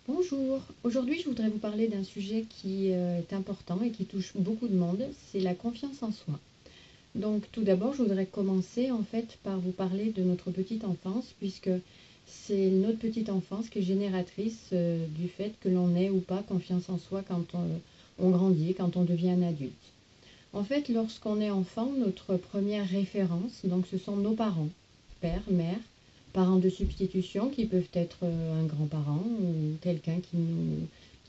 Bonjour, aujourd'hui je voudrais vous parler d'un sujet qui est important et qui touche beaucoup de monde, c'est la confiance en soi. Donc tout d'abord je voudrais commencer en fait par vous parler de notre petite enfance puisque c'est notre petite enfance qui est génératrice du fait que l'on ait ou pas confiance en soi quand on grandit, quand on devient un adulte. En fait lorsqu'on est enfant, notre première référence, donc ce sont nos parents, père, mère, parents de substitution qui peuvent être un grand-parent ou quelqu'un qui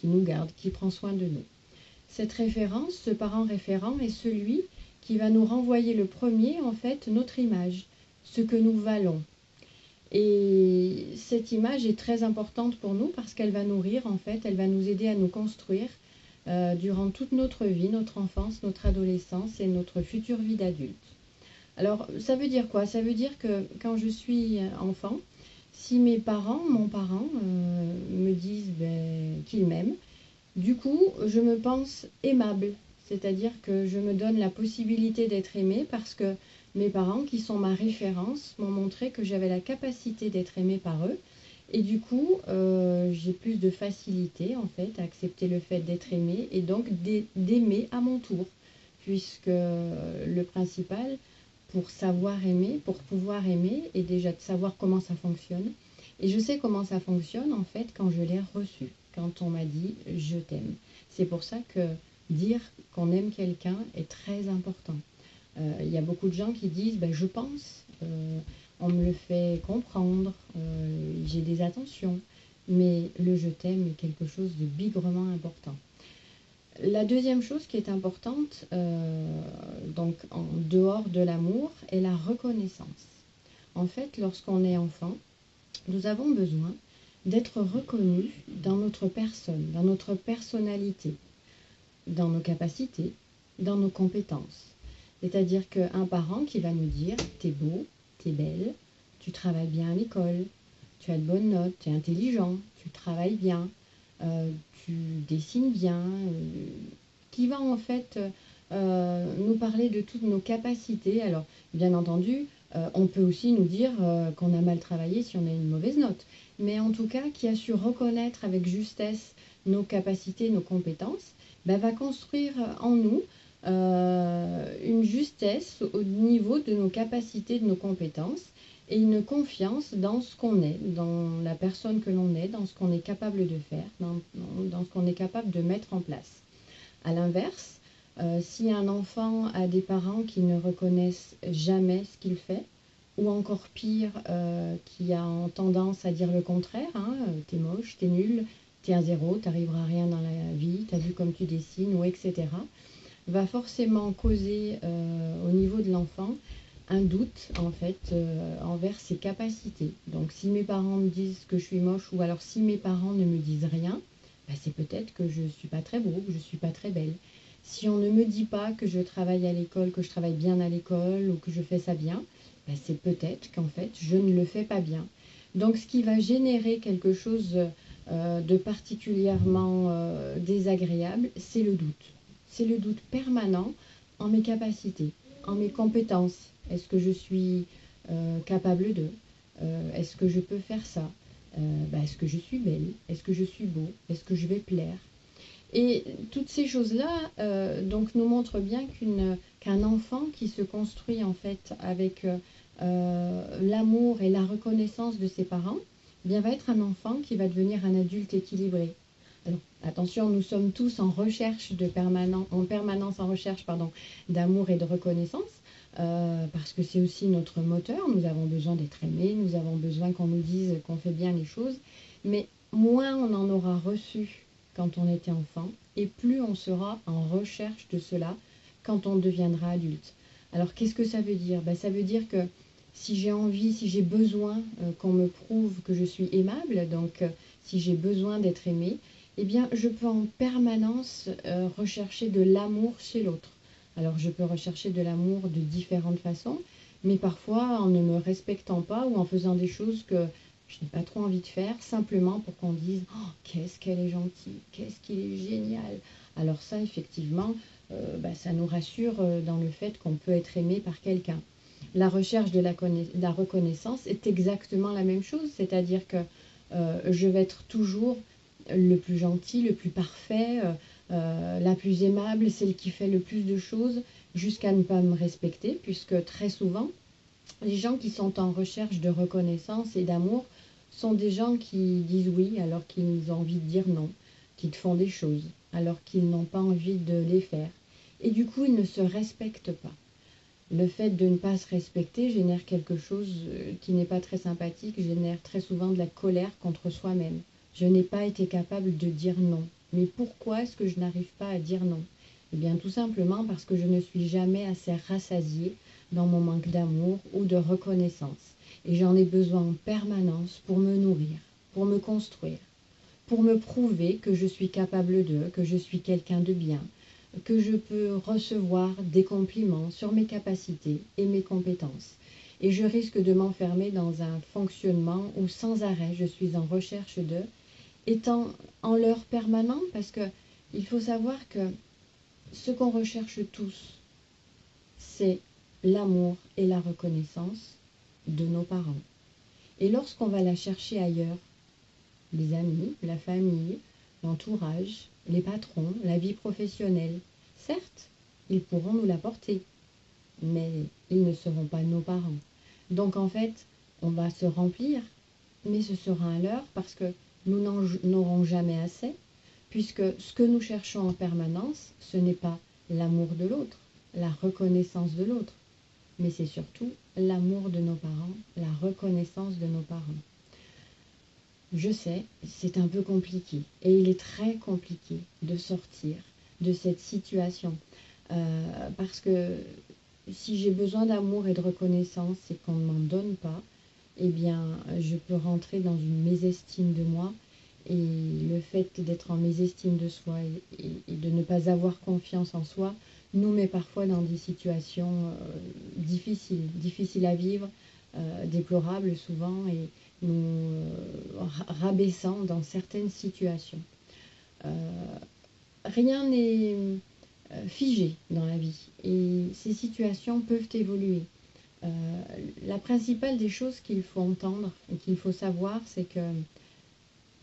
nous garde, qui prend soin de nous. Cette référence, ce parent référent est celui qui va nous renvoyer le premier, en fait, notre image, ce que nous valons. Et cette image est très importante pour nous parce qu'elle va nourrir, en fait, elle va nous aider à nous construire durant toute notre vie, notre enfance, notre adolescence et notre future vie d'adulte. Alors, ça veut dire quoi? Ça veut dire que quand je suis enfant, si mes parents, mon parent, me disent qu'ils m'aiment, du coup, je me pense aimable. C'est-à-dire que je me donne la possibilité d'être aimée parce que mes parents, qui sont ma référence, m'ont montré que j'avais la capacité d'être aimée par eux. Et du coup, j'ai plus de facilité en fait à accepter le fait d'être aimée et donc d'aimer à mon tour. Puisque le principal, pour savoir aimer, pour pouvoir aimer, et déjà de savoir comment ça fonctionne. Et je sais comment ça fonctionne en fait quand je l'ai reçu, quand on m'a dit je t'aime. C'est pour ça que dire qu'on aime quelqu'un est très important. Il y a beaucoup de gens qui disent je pense, on me le fait comprendre, j'ai des attentions, mais le je t'aime est quelque chose de bigrement important. La deuxième chose qui est importante, donc en dehors de l'amour, est la reconnaissance. En fait, lorsqu'on est enfant, nous avons besoin d'être reconnus dans notre personne, dans notre personnalité, dans nos capacités, dans nos compétences. C'est-à-dire qu'un parent qui va nous dire « t'es beau, t'es belle, tu travailles bien à l'école, tu as de bonnes notes, tu es intelligent, tu travailles bien, tu dessines bien », qui va en fait nous parler de toutes nos capacités. Alors, bien entendu, on peut aussi nous dire qu'on a mal travaillé si on a une mauvaise note. Mais en tout cas, qui a su reconnaître avec justesse nos capacités, nos compétences, va construire en nous une justesse au niveau de nos capacités, de nos compétences, et une confiance dans ce qu'on est, dans la personne que l'on est, dans ce qu'on est capable de faire, dans ce qu'on est capable de mettre en place. A l'inverse, si un enfant a des parents qui ne reconnaissent jamais ce qu'il fait, ou encore pire, qui a tendance à dire le contraire, t'es moche, t'es nul, t'es un zéro, t'arriveras à rien dans la vie, t'as vu comme tu dessines, ou etc., va forcément causer au niveau de l'enfant un doute en fait envers ses capacités. Donc si mes parents me disent que je suis moche, ou alors si mes parents ne me disent rien, c'est peut-être que je ne suis pas très beau, que je ne suis pas très belle. Si on ne me dit pas que je travaille à l'école, que je travaille bien à l'école, ou que je fais ça bien, c'est peut-être qu'en fait je ne le fais pas bien. Donc ce qui va générer quelque chose de particulièrement désagréable, c'est le doute. C'est le doute permanent en mes capacités, en mes compétences. Est-ce que je suis capable de est-ce que je peux faire ça est-ce que je suis belle? Est-ce que je suis beau? Est-ce que je vais plaire? Et toutes ces choses-là donc nous montrent bien qu'un enfant qui se construit en fait avec l'amour et la reconnaissance de ses parents, va être un enfant qui va devenir un adulte équilibré. Alors, attention, nous sommes tous en recherche en permanence en recherche d'amour et de reconnaissance, parce que c'est aussi notre moteur. Nous avons besoin d'être aimés, nous avons besoin qu'on nous dise qu'on fait bien les choses, mais moins on en aura reçu quand on était enfant, et plus on sera en recherche de cela quand on deviendra adulte. Alors qu'est-ce que ça veut dire? Ça veut dire que si j'ai envie, si j'ai besoin qu'on me prouve que je suis aimable, donc si j'ai besoin d'être aimée, je peux en permanence rechercher de l'amour chez l'autre. Alors je peux rechercher de l'amour de différentes façons, mais parfois en ne me respectant pas ou en faisant des choses que je n'ai pas trop envie de faire, simplement pour qu'on dise « Oh, qu'est-ce qu'elle est gentille, qu'est-ce qu'il est génial !» Alors ça, effectivement, ça nous rassure dans le fait qu'on peut être aimé par quelqu'un. La recherche de la reconnaissance est exactement la même chose, c'est-à-dire que je vais être toujours le plus gentil, le plus parfait, la plus aimable, celle qui fait le plus de choses, jusqu'à ne pas me respecter, puisque très souvent, les gens qui sont en recherche de reconnaissance et d'amour sont des gens qui disent oui alors qu'ils ont envie de dire non, qui te font des choses alors qu'ils n'ont pas envie de les faire. Et du coup, ils ne se respectent pas. Le fait de ne pas se respecter génère quelque chose qui n'est pas très sympathique, génère très souvent de la colère contre soi-même. Je n'ai pas été capable de dire non. Mais pourquoi est-ce que je n'arrive pas à dire non? Eh bien, tout simplement parce que je ne suis jamais assez rassasiée dans mon manque d'amour ou de reconnaissance. Et j'en ai besoin en permanence pour me nourrir, pour me construire, pour me prouver que je suis capable de, que je suis quelqu'un de bien, que je peux recevoir des compliments sur mes capacités et mes compétences. Et je risque de m'enfermer dans un fonctionnement où sans arrêt je suis en recherche de, étant en leur permanent, parce que il faut savoir que ce qu'on recherche tous, c'est l'amour et la reconnaissance de nos parents. Et lorsqu'on va la chercher ailleurs, les amis, la famille, l'entourage, les patrons, la vie professionnelle, certes, ils pourront nous l'apporter, mais ils ne seront pas nos parents. Donc en fait, on va se remplir, mais ce sera un leurre parce que nous n'aurons jamais assez, puisque ce que nous cherchons en permanence, ce n'est pas l'amour de l'autre, la reconnaissance de l'autre, mais c'est surtout l'amour de nos parents, la reconnaissance de nos parents. Je sais, c'est un peu compliqué, et il est très compliqué de sortir de cette situation, parce que si j'ai besoin d'amour et de reconnaissance et qu'on ne m'en donne pas, eh bien, je peux rentrer dans une mésestime de moi, et le fait d'être en mésestime de soi et de ne pas avoir confiance en soi nous met parfois dans des situations difficiles à vivre, déplorables souvent, et nous rabaissant dans certaines situations. Rien n'est figé dans la vie et ces situations peuvent évoluer. La principale des choses qu'il faut entendre et qu'il faut savoir, c'est que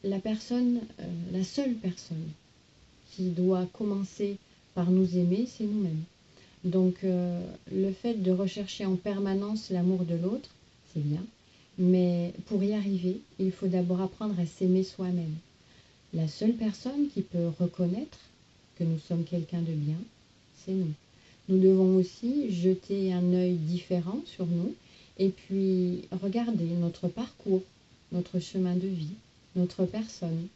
la seule personne qui doit commencer par nous aimer, c'est nous-mêmes. Donc le fait de rechercher en permanence l'amour de l'autre, c'est bien, mais pour y arriver, il faut d'abord apprendre à s'aimer soi-même. La seule personne qui peut reconnaître que nous sommes quelqu'un de bien, c'est nous. Nous devons aussi jeter un œil différent sur nous et puis regarder notre parcours, notre chemin de vie, notre personne,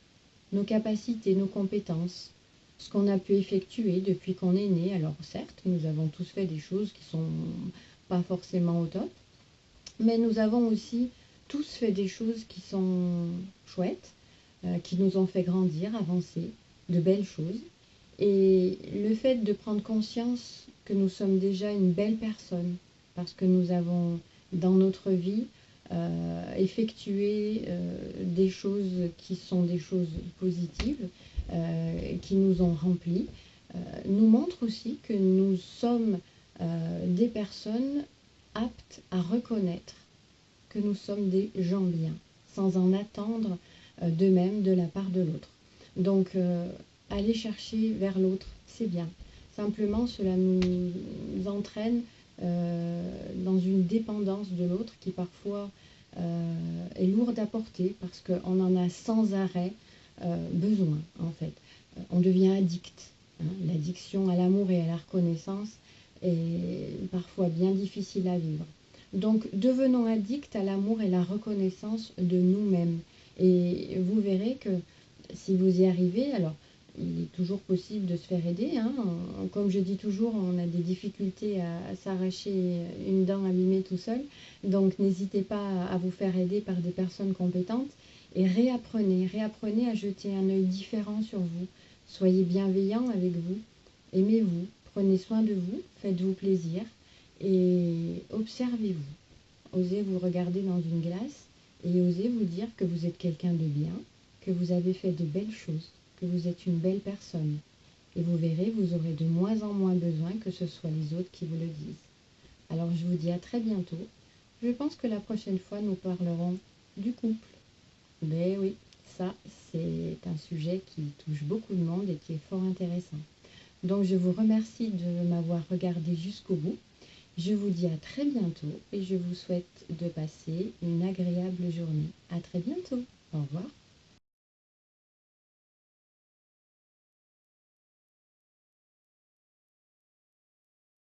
nos capacités, nos compétences, ce qu'on a pu effectuer depuis qu'on est né. Alors certes, nous avons tous fait des choses qui ne sont pas forcément au top, mais nous avons aussi tous fait des choses qui sont chouettes, qui nous ont fait grandir, avancer, de belles choses. Et le fait de prendre conscience que nous sommes déjà une belle personne, parce que nous avons dans notre vie effectué des choses qui sont des choses positives, qui nous ont remplis, nous montre aussi que nous sommes des personnes aptes à reconnaître que nous sommes des gens bien, sans en attendre de même de la part de l'autre. Donc, aller chercher vers l'autre, c'est bien. Simplement, cela nous entraîne dans une dépendance de l'autre qui parfois est lourde à porter parce qu'on en a sans arrêt besoin, en fait. On devient addict. Hein. L'addiction à l'amour et à la reconnaissance est parfois bien difficile à vivre. Donc, devenons addicts à l'amour et la reconnaissance de nous-mêmes. Et vous verrez que si vous y arrivez, alors il est toujours possible de se faire aider. Hein. Comme je dis toujours, on a des difficultés à s'arracher une dent abîmée tout seul. Donc, n'hésitez pas à vous faire aider par des personnes compétentes et réapprenez à jeter un œil différent sur vous. Soyez bienveillant avec vous, aimez-vous, prenez soin de vous, faites-vous plaisir. Et observez-vous, osez vous regarder dans une glace et osez vous dire que vous êtes quelqu'un de bien, que vous avez fait de belles choses, que vous êtes une belle personne. Et vous verrez, vous aurez de moins en moins besoin que ce soit les autres qui vous le disent. Alors je vous dis à très bientôt. Je pense que la prochaine fois, nous parlerons du couple. Mais oui, ça, c'est un sujet qui touche beaucoup de monde et qui est fort intéressant. Donc je vous remercie de m'avoir regardé jusqu'au bout. Je vous dis à très bientôt et je vous souhaite de passer une agréable journée. À très bientôt. Au revoir.